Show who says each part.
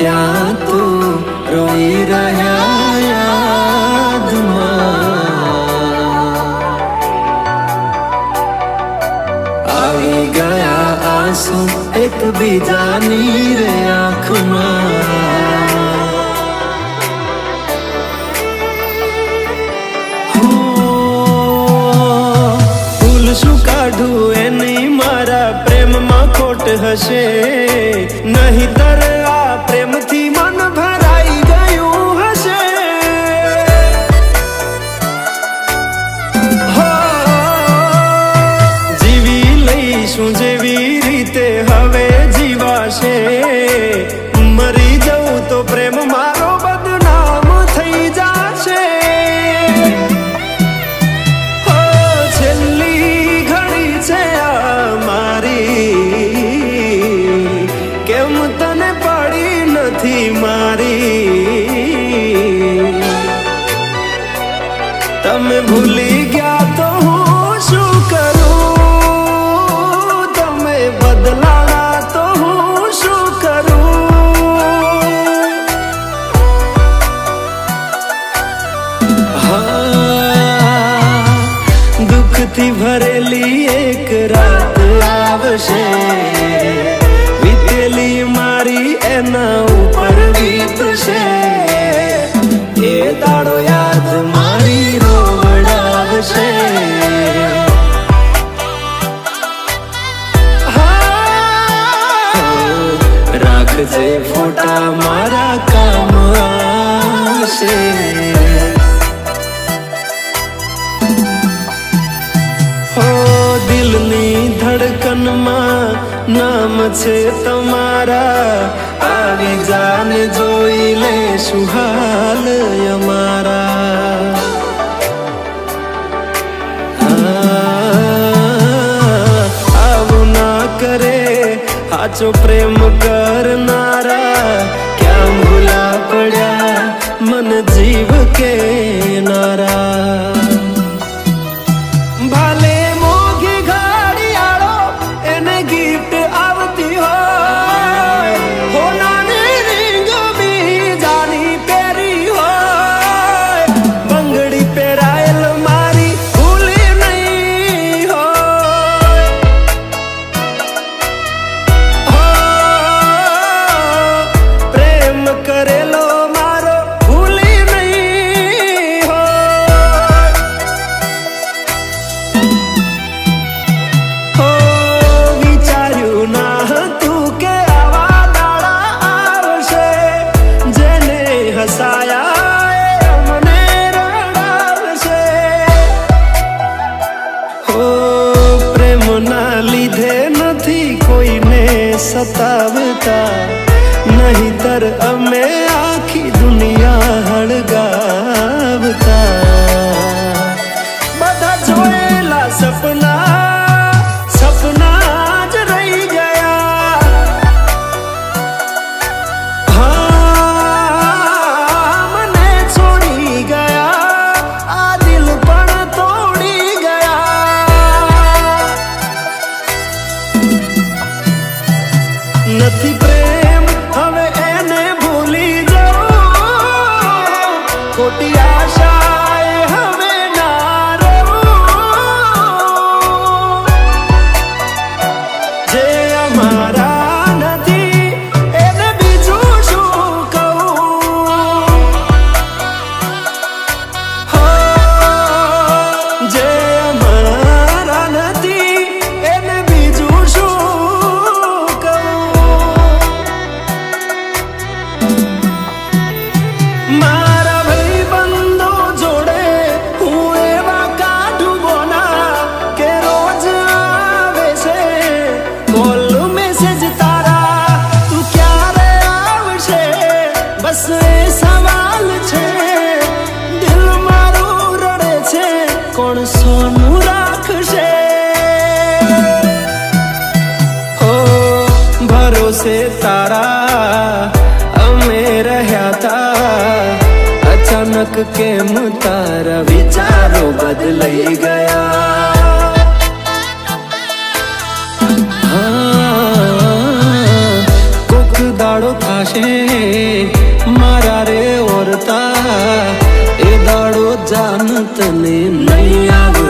Speaker 1: ત્યાં તું રોઈ રહ્યા યાદમાં આવી ગયા આંસુ એકબીજાની રે આંખમાં શું કાઢું એની મારા પ્રેમમાં ખોટ હશે નહીતર આ પ્રેમથી મન ભરાઈ ગયું હશે જીવી લઈશું જેવી રીતે હવે જીવાશે મરી જવું તો પ્રેમ મારો બદનામ થઈ જશે કેમ તને પડી નથી મારી તમે ભૂલી ગયા તો હું શું કરું તમે બદલાણા તો હું શું કરું હા દુઃખથી ભરેલી એક રાત આવશે મારી એના ઉપર વીતશે એ દાડો યાદ મારી રોવડાવશે રાખજે ફોટા મારા કામ આવશે દિલની ધડકનમાં નામ છે તમારા આવી જાન જોઈ લે સુહાલ અમારા આવું ના કરે સાચો પ્રેમ કરનારા ક્યાં ભૂલા પડ્યા મન જીવ કે નારા ભાલે મોઘી ઘડિયાળો એને ગિફ્ટ આવતી હોય હોનાની રીંગ બીજાની પહેરી હોય બંગડી પહેરાયેલ મારી ભૂલી નહીં હોય પ્રેમ કરેલો મારો ભૂલી નહીં હોય વિચાર્યું ના હતું કે આવા દાડા આવશે જેને હસાયા મને રડાવશે હો પ્રેમના લીધે નથી કોઈને સતાવતા નહીતર અમે આખી દુનિયા હળગાવતા બધા જોયેલા સપના જ રહી ગયા હા મને છોડી ગયા આ દિલ પણ તોડી ગયા નથી પ્રેમ હવે એને ભૂલી જાઉં ખોટી આશાએ હવે ના રહું જે અમારા નથી એને બીજું શું કહું જે અમારા નથી એને બીજું શું મારા ભાઈબંધો જોડે હું એવા કાઢું બોના કે રોજ આવે છે કોલ મેસેજ તારા તું ક્યારે આવશે બસ એ સવાલ છે દિલ મારું રડે છે કોણ સોનું રાખશે હો ભરોસે તારા અમે રહ્યા તા અચાનક કેમ તારા વિચારો બદલાઈ ગયા કોક દાડો થાશે મારા રે ઓરતા, એ દાડો જાન તને નહીં આવે.